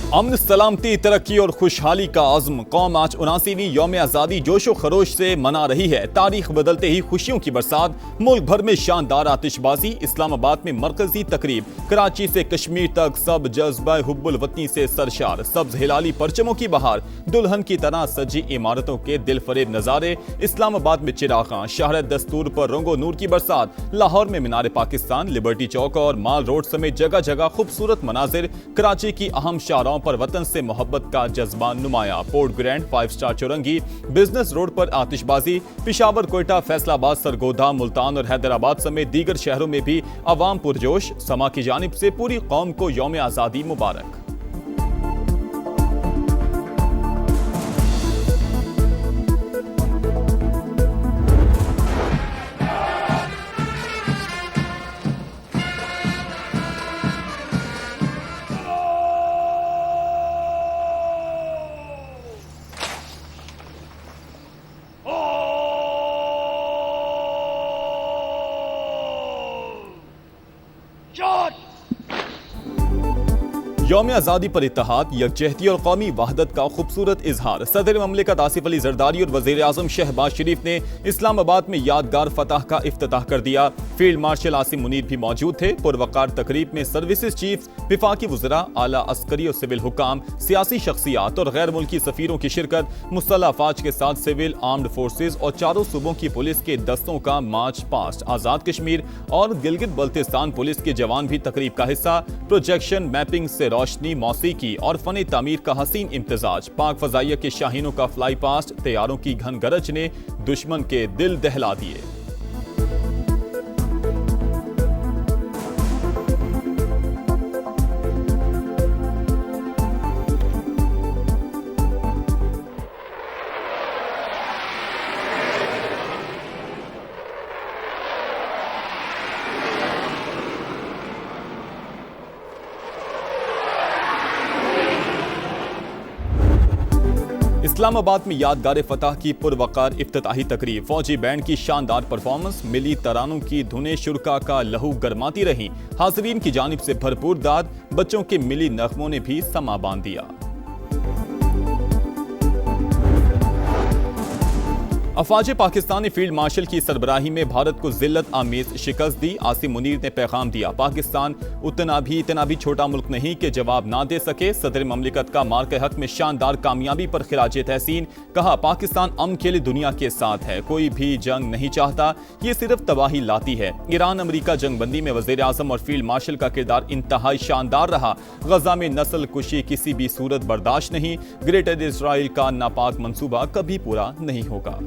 अमन, सलामती, तरक्की और खुशहाली का आज़म कौम आज 79वीं यौम आज़ादी जोशो खरोश से मना रही है। तारीख बदलते ही खुशियों की बरसात, मुल्क भर में शानदार आतिशबाजी, इस्लामाबाद में मरकजी तकरीब, कराची से कश्मीर तक सब जज्बा हुब्बुल वतनी से सरशार, सब्ज हिलाली परचमों की बहार, दुल्हन की तरह सजी इमारतों के दिल फरेब नज़ारे, इस्लामाबाद में चिरागां, शहर दस्तूर पर रंगो नूर की बरसात, लाहौर में मीनार पाकिस्तान, लिबर्टी चौक और माल रोड समेत जगह जगह खूबसूरत मनाजिर, कराची की अहम शाहराहों पर वतन से मोहब्बत का जज्बा नुमाया, Port Grand, 5 star Chowrangi, Business Road पर आतिशबाजी, पिशावर, कोयटा, फैसलाबाद, सरगोधा, मुल्तान और हैदराबाद समेत दीगर शहरों में भी अवाम पुरजोश। समा की जानिब से पूरी कौम को यौम आज़ादी मुबारक। यौम आज़ादी पर इत्तेहाद, यकजहती और कौमी वहदत का खूबसूरत इजहार। सदर ममलिकत आसिफ अली जरदारी और वज़ीर आज़म शहबाज शरीफ ने इस्लामाबाद में यादगार फतह का इफ्तिताह कर दिया। फील्ड मार्शल आसिम मुनीर भी मौजूद थे। पुरवकार तकरीब में सर्विसेज चीफ, विफाकी वज़रा, आला अस्करी और सिविल हुकाम, सियासी शख्सियात और गैर मुल्की सफ़ीरों की शिरकत, मुस्तल्ह अफवाज के साथ सिविल, आर्म्ड फोर्सेज और चारों सूबों की पुलिस के दस्तों का मार्च पास्ट। आज़ाद कश्मीर और गिलगित बल्तिस्तान पुलिस के जवान भी तकरीब का हिस्सा। प्रोजेक्शन, मैपिंग से रोशनी, मौसीकी और फन तामीर का हसीन इम्तिजाज। पाक फजाइया के शाहीनों का फ्लाई पास्ट, तैयारों की घन गरज ने दुश्मन के दिल दहला दिए। इस्लामाबाद में यादगार फतह की पुरवकार इफ्तिताही तकरीब, फौजी बैंड की शानदार परफॉर्मेंस, मिली तरानों की धुनें शुरका का लहू गरमाती रहीं। हाज़रीन की जानिब से भरपूर दाद, बच्चों के मिली नगमों ने भी समा बांध दिया। अफवाज पाकिस्तान ने फील्ड मार्शल की सरबराही में भारत को जिल्लत आमेज शिकस्त दी। आसिम मुनीर ने पैगाम दिया, पाकिस्तान इतना भी छोटा मुल्क नहीं कि जवाब ना दे सके। सदर ममलिकत का मार्के हक में शानदार कामयाबी पर खिराजे तहसीन। कहा, पाकिस्तान अमन के लिए दुनिया के साथ है, कोई भी जंग नहीं चाहता, ये सिर्फ तबाही लाती है। ईरान अमरीका जंगबंदी में वज़ीर आज़म और फील्ड मार्शल का किरदार इंतहाई शानदार रहा। गजा में नस्ल कुशी किसी भी सूरत बर्दाश्त नहीं। ग्रेटर इसराइल का नापाक मंसूबा कभी पूरा नहीं होगा।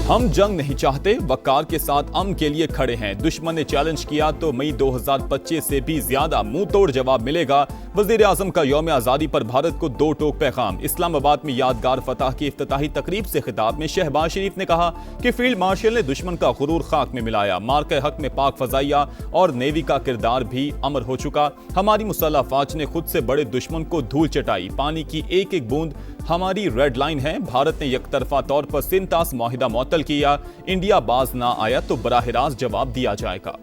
हम जंग नहीं चाहते, वकार के साथ अमन के लिए खड़े हैं। दुश्मन ने चैलेंज किया तो मई 2025 से भी ज्यादा मुंह तोड़ जवाब मिलेगा। वज़ीर आज़म का यौम आज़ादी पर भारत को दो टोक पैगाम। इस्लामाबाद में यादगार फतह की इफ्तिताही तकरीब से खिताब में शहबाज शरीफ ने कहा कि फील्ड मार्शल ने दुश्मन का गुरूर खाक में मिलाया। मार्के हक में पाक फजाइया और नेवी का किरदार भी अमर हो चुका। हमारी मुसल्लह अफवाज ने खुद से बड़े दुश्मन को धूल चटाई। पानी की एक एक बूंद हमारी रेड लाइन है। भारत ने यकतरफा तौर पर सिंतास मुआहिदा मुअत्तल किया। इंडिया बाज ना आया तो बराह रास्त जवाब दिया जाएगा।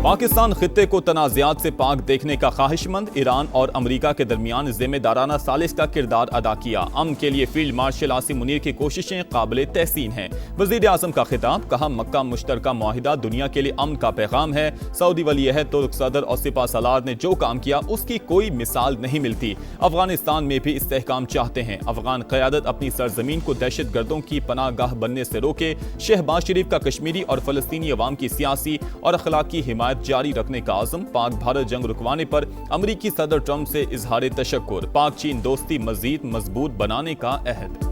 पाकिस्तान खित्ते को तनाज़ात से पाक देखने का ख्वाहिशमंद। ईरान और अमरीका के दरमियान जिम्मेदाराना सालिस का किरदार अदा किया। अमन के लिए फील्ड मार्शल आसिम मुनीर की कोशिशें काबिल तहसीन हैं। वज़ीर आज़म का खिताब, कहा, मक्का मुश्तरका मुआहिदा दुनिया के लिए अमन का पैगाम है। सऊदी वली-ए-अहद, तुर्क सदर और सिपा सलार ने जो काम किया उसकी कोई मिसाल नहीं मिलती। अफगानिस्तान में भी इस्तेहकाम चाहते हैं। अफगान क़यादत अपनी सरजमीन को दहशत गर्दों की पनाहगाह बनने से रोके। शहबाज शरीफ का कश्मीरी और फ़लस्तीनी अवाम की सियासी और अखलाकी हिमायत जारी रखने का आज़म। पाक भारत जंग रुकवाने पर अमरीकी सदर ट्रंप से इजहार तशक्कुर। पाक चीन दोस्ती मजीद मजबूत बनाने का अहद।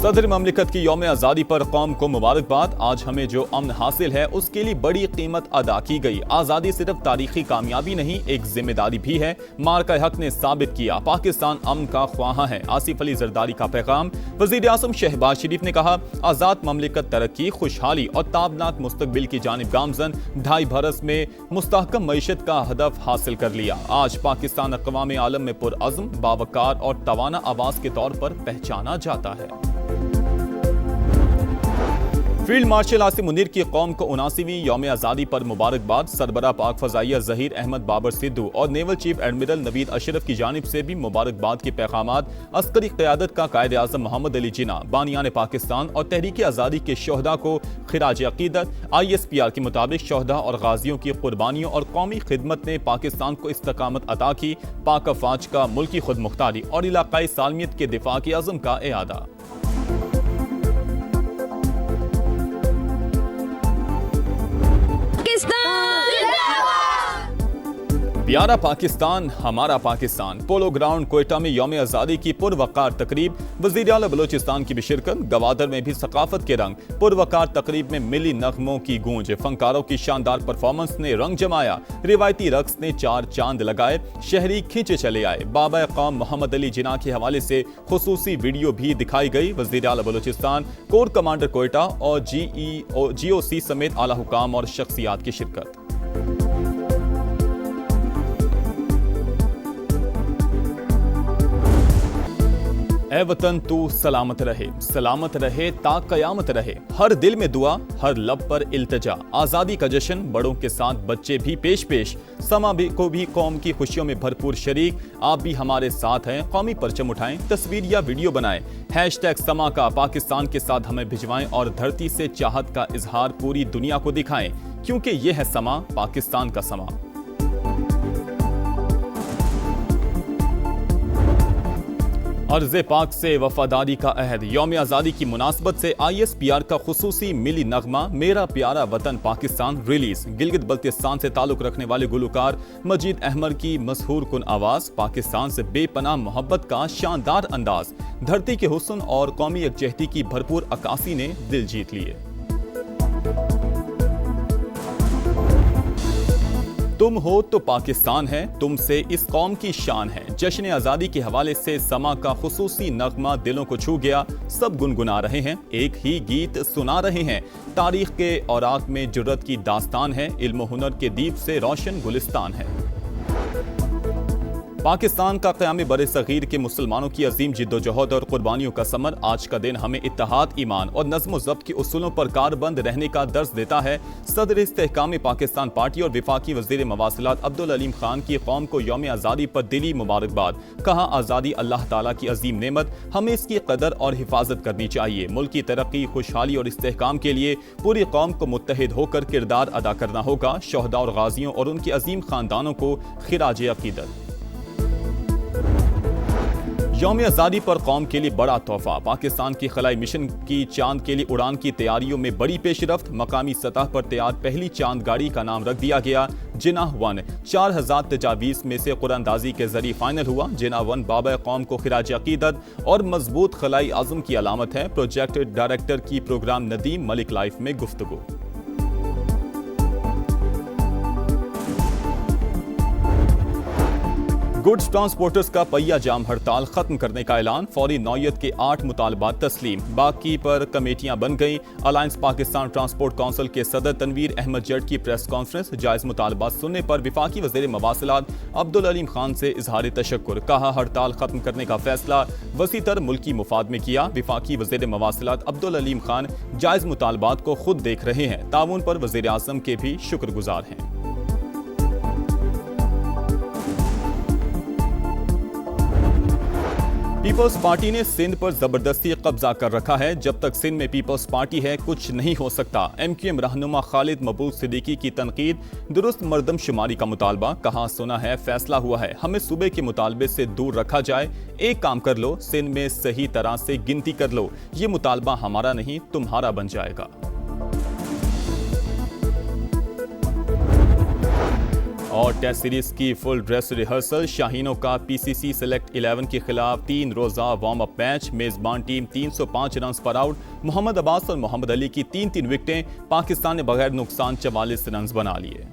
सदर ममलिकत की यौम आज़ादी पर कौम को मुबारकबाद। आज हमें जो अमन हासिल है उसके लिए बड़ी कीमत अदा की गई। आज़ादी सिर्फ तारीखी कामयाबी नहीं, एक जिम्मेदारी भी है। मार्का हक ने साबित किया पाकिस्तान अमन का ख्वाहा है। आसिफ अली जरदारी का पैगाम। वज़ीर आज़म शहबाज शरीफ ने कहा, आज़ाद ममलिकत तरक्की, खुशहाली और ताबनाक मुस्तकबिल की जानिब गामजन। 2.5 बरस में मुस्तहकम मईशत का हदफ हासिल कर लिया। आज पाकिस्तान अक़वाम आलम में पुरअज़्म, बावकार और तवाना आवाज़ के तौर पर पहचाना जाता है। फील्ड मार्शल आसिम मुनीर की कौम को 79वीं यौम आज़ादी पर मुबारकबाद। सरबरा पाक फ़ज़ाइया ज़हीर अहमद बाबर सिद्धू और naval chief admiral Naveed Ashraf की जानिब से भी मुबारकबाद के पैगामात। अस्करी क़यादत का कायद आज़म मोहम्मद अली जिन्ना, बानियान पाकिस्तान और तहरीक आज़ादी के शोहदा को खिराज अक़ीदत। ISPR के मुताबिक शोहदा और गाजियों की कुर्बानियों और कौमी खिदमत ने पाकिस्तान को इस्तकामत अता की। पाक अफ़वाज का मुल्की खुद मुख्तारी और इलाक़ाई सालमियत के दिफा के अज़म का इआदा। प्यारा पाकिस्तान हमारा पाकिस्तान। पोलो ग्राउंड कोयटा में यौम आज़ादी की पुरवकार तकरीब। वज़ीर आला बलोचिस्तान की भी शिरकत। गवादर में भी सकाफत के रंग। पुरवकार तकरीब में मिली नगमों की गूंज। फनकारों की शानदार परफॉर्मेंस ने रंग जमाया। रिवायती रक्स ने 4 चांद लगाए। शहरी खींचे चले आए। बाबा कौम मोहम्मद अली जिन्ना के हवाले से खुसूसी वीडियो भी दिखाई गई। वज़ीर आला बलोचिस्तान, कोर कमांडर कोयटा और GOC समेत आला हुकाम और शख्सियात की शिरकत। ए वतन तू सलामत रहे ता कयामत रहे। हर दिल में दुआ, हर लब पर इल्तिजा। आज़ादी का जश्न, बड़ों के साथ बच्चे भी पेश। समा भी को भी कौम की खुशियों में भरपूर शरीक। आप भी हमारे साथ हैं, कौमी परचम उठाएं, तस्वीर या वीडियो बनाएं। #समा का पाकिस्तान के साथ हमें भिजवाएं और धरती से चाहत का इजहार पूरी दुनिया को दिखाएं, क्योंकि यह है समा, पाकिस्तान का समा। अर्ज़े पाक से वफादारी का अहद। यौम आज़ादी की मुनासबत से ISPR का खुसूसी मिली नगमा मेरा प्यारा वतन पाकिस्तान रिलीज। गिलगित बल्तिस्तान से ताल्लुक़ रखने वाले गुलकार मजीद अहमद की मशहूर कुन आवाज़। पाकिस्तान से बेपनाह मोहब्बत का शानदार अंदाज। धरती के हुस्न और कौमी यकजहती की भरपूर अक्कासी ने दिल जीत लिए। तुम हो तो पाकिस्तान है, तुमसे इस कौम की शान है। जश्न आज़ादी के हवाले से समा का खुसूसी नगमा दिलों को छू गया। सब गुनगुना रहे हैं, एक ही गीत सुना रहे हैं। तारीख के औराक में जुर्रत की दास्तान है, इल्म हुनर के दीप से रोशन गुलिस्तान है। पाकिस्तान का क़याम बर-ए-सग़ीर के मुसलमानों की अजीम जिद्दोजहद और कुर्बानियों का समर। आज का दिन हमें इत्तेहाद, ईमान और नज़्म ज़ब्त के उसूलों पर कारबंद रहने का दर्स देता है। सदर इस्तेहकाम पाकिस्तान पार्टी और वफाकी वज़ीर मवासिलात अब्दुल अलीम खान की कौम को यौम आज़ादी पर दिली मुबारकबाद। कहा, आज़ादी अल्लाह ताला की अजीम नेमत, हमें इसकी कदर और हिफाजत करनी चाहिए। मुल्क की तरक्की, खुशहाली और इस्तेहकाम के लिए पूरी कौम को मुत्तहिद होकर किरदार अदा करना होगा। शोहदा और गाजियों और उनके अजीम खानदानों को खिराज अक़ीदत। यौम आज़ादी पर कौम के लिए बड़ा तोहफा। पाकिस्तान की खलाई मिशन की चांद के लिए उड़ान की तैयारियों में बड़ी पेशरफ्त। मकामी सतह पर तैयार पहली चांद गाड़ी का नाम रख दिया गया जिन्ना 1। 4000 तजावीज़ में से कुरानदाजी के जरिए फाइनल हुआ। जिन्ना 1 बाबा कौम को खिराज अक़ीदत और मजबूत खलाई आज़म की अलामत है। प्रोजेक्ट डायरेक्टर की प्रोग्राम नदीम मलिक लाइफ में गुफ्तगू। गुड्स ट्रांसपोर्टर्स का पहिया जाम हड़ताल खत्म करने का ऐलान। फौरी नौयत के 8 मुतालबात तस्लीम। बाकी पर कमेटियां बन गईं। अलायंस पाकिस्तान ट्रांसपोर्ट काउंसिल के सदर तनवीर अहमद जट की प्रेस कॉन्फ्रेंस। जायज मुतालबात सुनने पर वफाकी वज़ीर मवासिलात अब्दुल अलीम खान से इजहार तशक्कुर। कहा, हड़ताल खत्म करने का फैसला वसीतर मुल्की मुफाद में किया। वफाकी वज़ीर मवासिलात अब्दुल अलीम खान जायज मुतालबात को खुद देख रहे हैं। ताउन पर वज़ीर आज़म के भी शुक्रगुजार हैं। पीपल्स पार्टी ने सिंध पर जबरदस्ती कब्जा कर रखा है। जब तक सिंध में पीपल्स पार्टी है कुछ नहीं हो सकता। MQM रहनुमा खालिद मबूद सिद्दीकी की तनकीद। दुरुस्त मर्दमशुमारी का मुतालबा। कहा, सुना है, फैसला हुआ है, हमें सूबे के मुतालबे से दूर रखा जाए। एक काम कर लो, सिंध में सही तरह से गिनती कर लो। ये मुतालबा हमारा नहीं तुम्हारा बन जाएगा। और टेस्ट सीरीज की फुल ड्रेस रिहर्सल, शाहीनों का पीसीसी सेलेक्ट 11 के खिलाफ 3 रोजा वार्म अप मैच। मेजबान टीम 305 रन पर आउट। मोहम्मद अब्बास और मोहम्मद अली की 3-3 विकेटें। पाकिस्तान ने बगैर नुकसान 44 रन बना लिए।